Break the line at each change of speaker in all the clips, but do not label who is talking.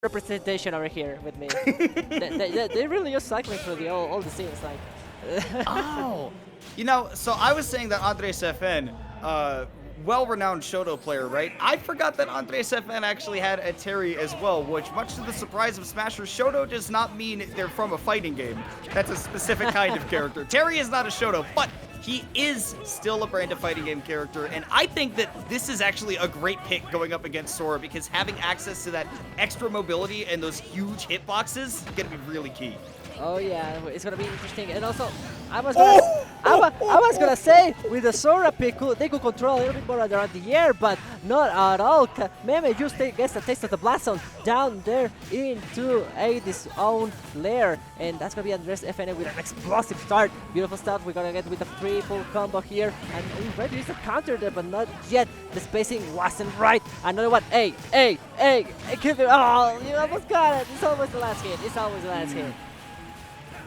representation over here with me. They really just cycling through all the scenes, like.
Oh, you know, so I was saying that AndresFn, well-renowned Shoto player, right? I forgot that AndresFn actually had a Terry as well, which, much to the surprise of Smashers, Shoto does not mean they're from a fighting game. That's a specific kind of character. Terry is not a Shoto, but he is still a brand of fighting game character, and I think that this is actually a great pick going up against Sora, because having access to that extra mobility and those huge hitboxes is going to be really key.
Oh yeah, it's gonna be interesting. And also, I was gonna say with the Sora pick, they could control a little bit more around the air, but not at all. Kameme just gets a taste of the blast zone down there into Hades' own lair, and that's gonna be AndresFn with an explosive start. Beautiful stuff. We're gonna get with the triple combo here, and we tried to use a counter there, but not yet. The spacing wasn't right. Another one. Hey, kill me. Oh, you almost got it. It's always the last hit. It's always the last hit.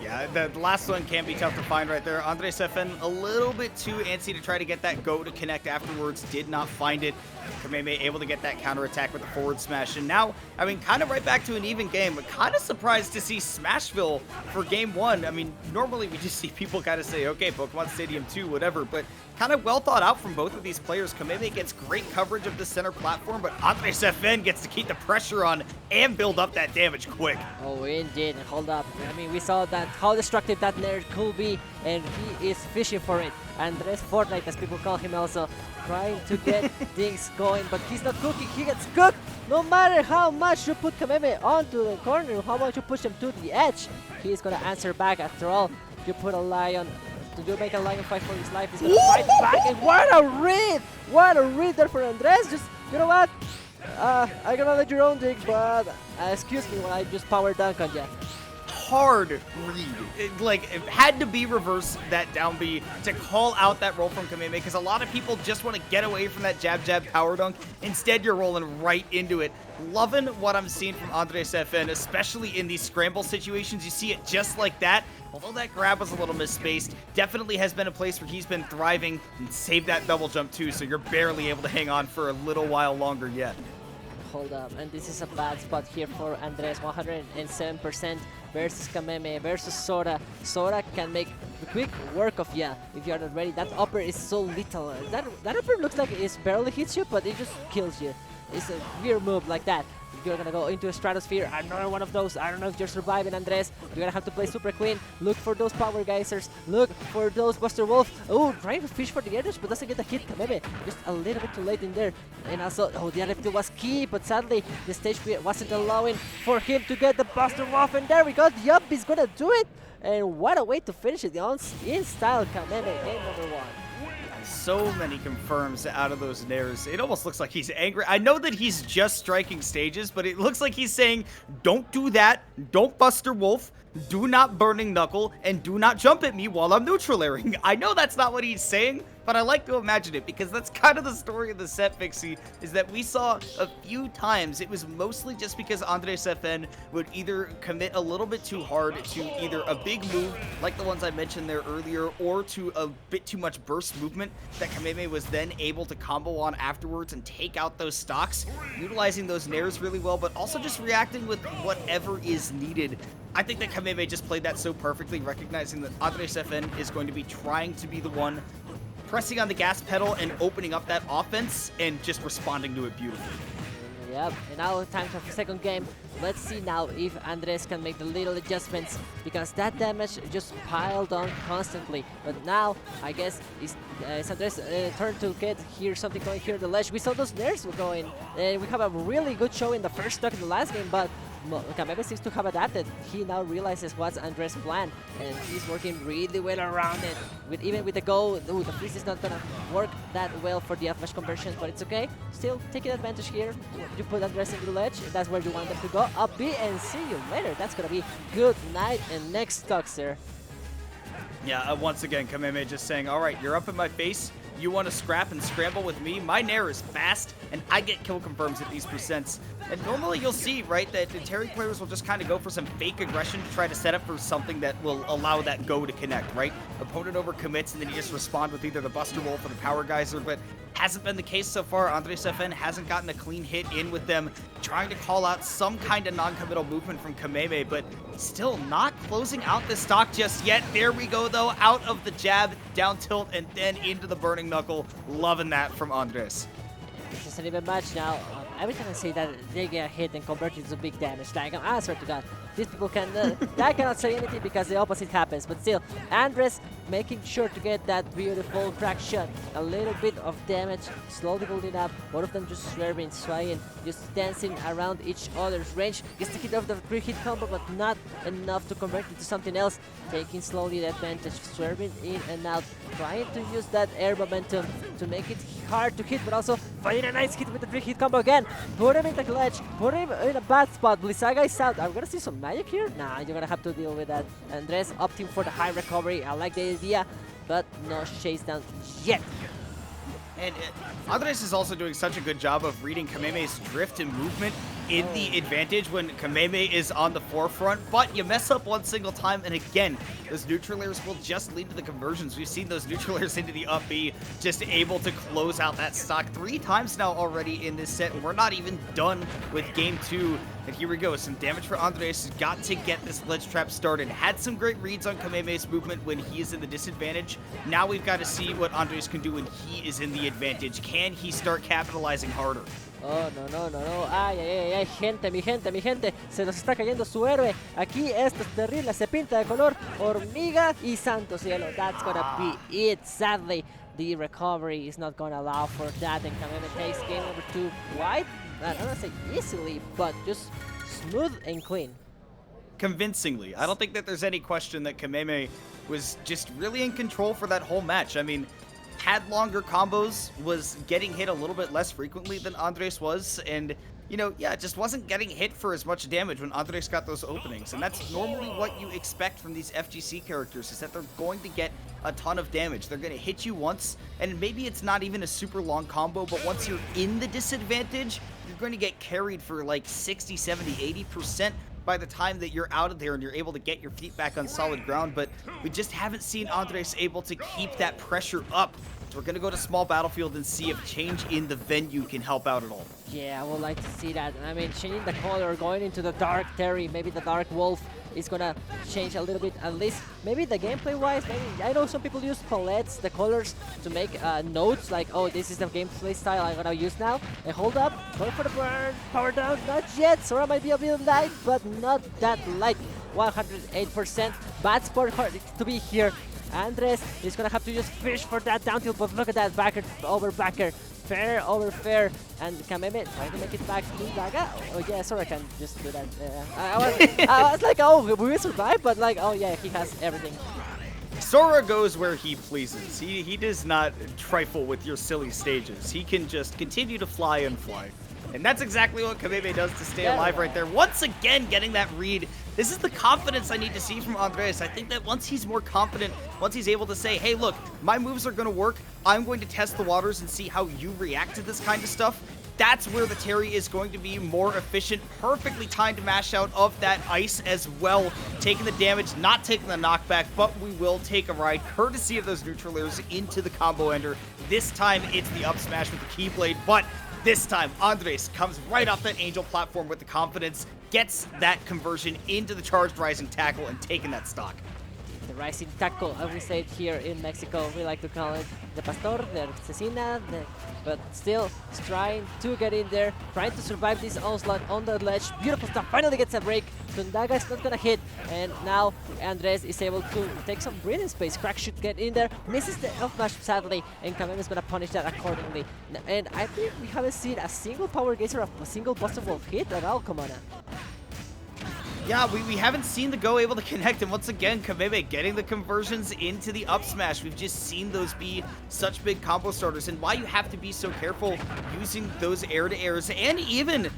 Yeah, the last one can be tough to find right there. AndresFn a little bit too antsy to try to get that go to connect afterwards. Did not find it. Kameme able to get that counterattack with the forward smash. And now, I mean, kind of right back to an even game, but kind of surprised to see Smashville for game one. I mean, normally we just see people kind of say, okay, Pokemon Stadium 2, whatever, but kind of well thought out from both of these players. Kameme gets great coverage of the center platform, but AndresFn gets to keep the pressure on and build up that damage quick.
Oh, indeed. Hold up. I mean, we saw that how destructive that nerd could be, and he is fishing for it. Andres Fortnite, as people call him, also trying to get things going, but he's not cooking. He gets cooked. No matter how much you put Kameme onto the corner, how much you push him to the edge, he is gonna answer back. After all, you put a lion. To make a lion fight for his life, he's gonna fight back, and what a read! What a read there for Andres. Just, you know what? I'm gonna let your own dig, but excuse me when I just power dunk on you.
Hard read. It had to be reverse that down B to call out that roll from Kameme, because a lot of people just want to get away from that jab power dunk. Instead, you're rolling right into it. Loving what I'm seeing from AndresFn, especially in these scramble situations. You see it just like that. Although that grab was a little misspaced, definitely has been a place where he's been thriving, and saved that double jump too, so you're barely able to hang on for a little while longer yet.
Hold up, and this is a bad spot here for Andres. 107% versus Kameme versus Sora. Sora can make quick work of ya if you're not ready. That upper is so little. That upper looks like it barely hits you, but it just kills you. It's a weird move like that. You're gonna go into a stratosphere, another one of those. I don't know if you're surviving, Andres. You're gonna have to play Super Queen. Look for those power geysers. Look for those Buster Wolf. Oh, trying to fish for the edge, but doesn't get the hit. Kameme just a little bit too late in there. And also, oh, the RF2 was key, but sadly, the stage wasn't allowing for him to get the Buster Wolf. And there we go. Yup, he's gonna do it. And what a way to finish it in style, Kameme. Game number 1.
So many confirms out of those nairs. It almost looks like he's angry. I know that he's just striking stages, but it looks like he's saying, don't do that, don't Buster Wolf, do not Burning Knuckle, and do not jump at me while I'm neutral airing. I know that's not what he's saying, but I like to imagine it, because that's kind of the story of the set, Pixie, is that we saw a few times it was mostly just because AndresFn would either commit a little bit too hard to either a big move, like the ones I mentioned there earlier, or to a bit too much burst movement that Kameme was then able to combo on afterwards and take out those stocks, utilizing those nairs really well, but also just reacting with whatever is needed. I think that Kameme just played that so perfectly, recognizing that AndresFn is going to be trying to be the one pressing on the gas pedal and opening up that offense and just responding to it beautifully.
Yep, and now time for the second game. Let's see now if Andres can make the little adjustments, because that damage just piled on constantly. But now, I guess, it's Andres' turn to get here something going here on the ledge. We saw those nairs going. We have a really good show in the first stock in the last game, but Kameme seems to have adapted. He now realizes what's Andres' plan, and he's working really well around it. Even with the go, ooh, the freeze is not gonna work that well for the F-Mash conversions, but it's okay. Still taking advantage here. You put Andres into the ledge, and that's where you want them to go. Up B, and see you later. That's gonna be good night and next stock, sir.
Yeah, once again, Kameme just saying, all right, you're up in my face. You want to scrap and scramble with me? My nair is fast, and I get kill confirms at these percents. And normally you'll see, right, that the Terry players will just kind of go for some fake aggression to try to set up for something that will allow that go to connect, right? Opponent overcommits, and then you just respond with either the Buster Wolf or the Power Geyser. But Hasn't been the case so far. AndresFn hasn't gotten a clean hit in with them, trying to call out some kind of non-committal movement from Kameme, but still not closing out the stock just yet. There we go, though, out of the jab, down tilt, and then into the burning knuckle. Loving that from Andres.
This is an even match now. Every time I say that, they get hit and convert it to big damage. Like, I swear to God, these people can, I cannot say anything because the opposite happens. But still, Andres making sure to get that beautiful crack shot. A little bit of damage, slowly building up. Both of them just swerving, swaying, just dancing around each other's range. Gets to get off the 3-hit combo, but not enough to convert it to something else. Taking slowly the advantage, swerving in and out, trying to use that air momentum to make it hard to hit, but also finding a nice hit with the 3-hit combo again. Put him in the clutch, put him in a bad spot. Blizzaga is out. Are we gonna see some magic here? Nah, you're gonna have to deal with that. Andres opting for the high recovery. I like the idea, but no chase down yet.
And Andres is also doing such a good job of reading Kameme's drift and movement in the advantage when Kameme is on the forefront, but you mess up one single time, and again, those neutral airs will just lead to the conversions. We've seen those neutral airs into the up B, just able to close out that stock 3 times now already in this set, and we're not even done with game 2. And here we go, some damage for Andres. Got to get this ledge trap started. Had some great reads on Kameme's movement when he is in the disadvantage. Now we've got to see what Andres can do when he is in the advantage. Can he start capitalizing harder?
Oh, no. Ay, ay, ay, gente, mi gente. Se nos está cayendo su héroe. Aquí esto es terrible. Se pinta de color hormiga y santo cielo. That's gonna be it. Sadly, the recovery is not gonna allow for that. And Kameme takes game number 2 quite, I don't want to say easily, but just smooth and clean.
Convincingly. I don't think that there's any question that Kameme was just really in control for that whole match. I mean, had longer combos, was getting hit a little bit less frequently than Andres was, and, you know, yeah, just wasn't getting hit for as much damage when Andres got those openings. And that's normally what you expect from these FGC characters, is that they're going to get a ton of damage. They're going to hit you once, and maybe it's not even a super long combo, but once you're in the disadvantage, you're going to get carried for like 60, 70, 80% by the time that you're out of there and you're able to get your feet back on solid ground. But we just haven't seen Andres able to keep that pressure up. So we're going to go to small battlefield and see if change in the venue can help out at all.
Yeah, I would like to see that. I mean, changing the color, going into the dark Terry, maybe the dark wolf is gonna change a little bit, at least maybe the gameplay wise. Maybe I know some people use palettes, the colors, to make notes like, oh, this is the gameplay style I'm gonna use now. And hold up, go for the burn, power down, not yet. Sora might be a bit light, but not that light. 108%. Bad spot to be here. Andres is gonna have to just fish for that down tilt, but look at that, backer over backer, fair over fair, and Kameme trying to make it back to Daga. Oh yeah, Sora can just do that. I was like, oh, we will survive, but like, oh yeah, he has everything.
Sora goes where he pleases. He does not trifle with your silly stages. He can just continue to fly and fly. And that's exactly what Kameme does to stay alive right there. Once again, getting that read. This is the confidence I need to see from Andres. I think that once he's more confident, once he's able to say, hey, look, my moves are going to work. I'm going to test the waters and see how you react to this kind of stuff. That's where the Terry is going to be more efficient. Perfectly timed mash out of that ice as well. Taking the damage, not taking the knockback, but we will take a ride courtesy of those neutral airs into the combo ender. This time, it's the up smash with the Keyblade, but this time, Andres comes right off that Angel platform with the confidence, gets that conversion into the charged rising tackle, and taking that stock.
The rising tackle, as we say it here in Mexico, we like to call it the pastor, the asesina, but still trying to get in there, trying to survive this onslaught on the ledge. Beautiful stuff, finally gets a break. Tundaga is not gonna hit, and now Andres is able to take some breathing space. Crack should get in there, misses the F smash sadly, and Kameme is gonna punish that accordingly. And I think we haven't seen a single power geyser of a single possible hit at all, Kamana.
Yeah, we haven't seen the Go able to connect, and once again, Kameme getting the conversions into the up smash. We've just seen those be such big combo starters, and why you have to be so careful using those air-to-airs and even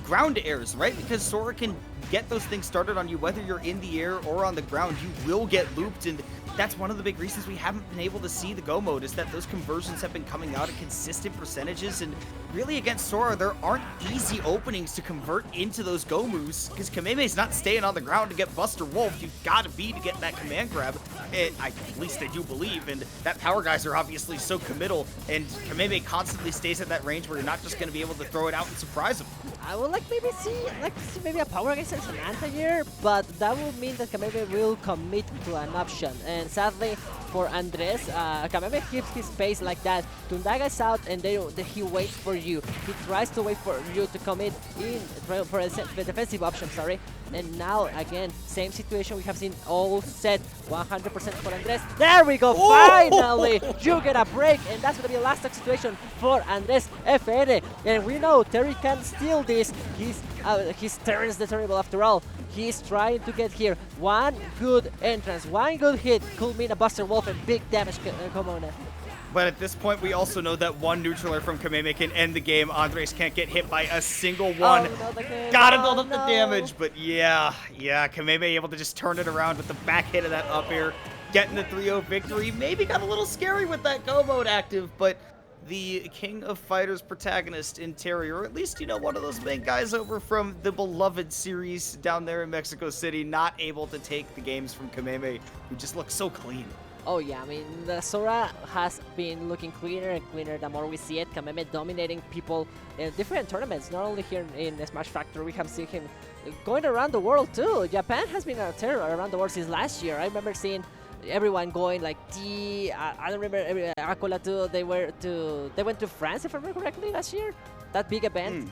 ground-to-airs, right? Because Sora can get those things started on you, whether you're in the air or on the ground. You will get looped, and that's one of the big reasons we haven't been able to see the go mode, is that those conversions have been coming out at consistent percentages, and really against Sora, there aren't easy openings to convert into those go moves, because Kameme's not staying on the ground to get Buster Wolf. You've got to be to get that command grab, at least I do believe, and that power guys are obviously so committal, and Kameme constantly stays at that range where you're not just going to be able to throw it out and surprise him.
I would like maybe see maybe a power against Samantha here, but that would mean that Kameme will commit to an option. And sadly for Andres, Kameme keeps his pace like that. Tundaga is out and he waits for you. He tries to wait for you to commit in for a defensive option, sorry. And now again, same situation we have seen all set 100% for Andres. There we go, finally! You get a break, and that's gonna be a last stock situation for AndresFn. And we know Terry can steal this. His turns the terrible after all. He's trying to get here. One good entrance, one good hit could mean a Buster Wolf and big damage Kameme.
But at this point, we also know that one neutraler from Kameme can end the game. Andres can't get hit by a single one.
Oh, no,
Gotta build up the damage, but yeah, Kameme able to just turn it around with the back hit of that up air, getting the 3-0 victory. Maybe got a little scary with that go mode active, but the King of Fighters protagonist in Terry, or at least, you know, one of those main guys over from the beloved series down there in Mexico City, not able to take the games from Kameme, who just looks so clean.
Oh yeah, I mean, the Sora has been looking cleaner and cleaner the more we see it. Kameme dominating people in different tournaments, not only here in the Smash Factory. We have seen him going around the world too. Japan has been a terror around the world since last year. I remember seeing everyone going like I don't remember Aquila too. They went to France, if I remember correctly, last year. That big event.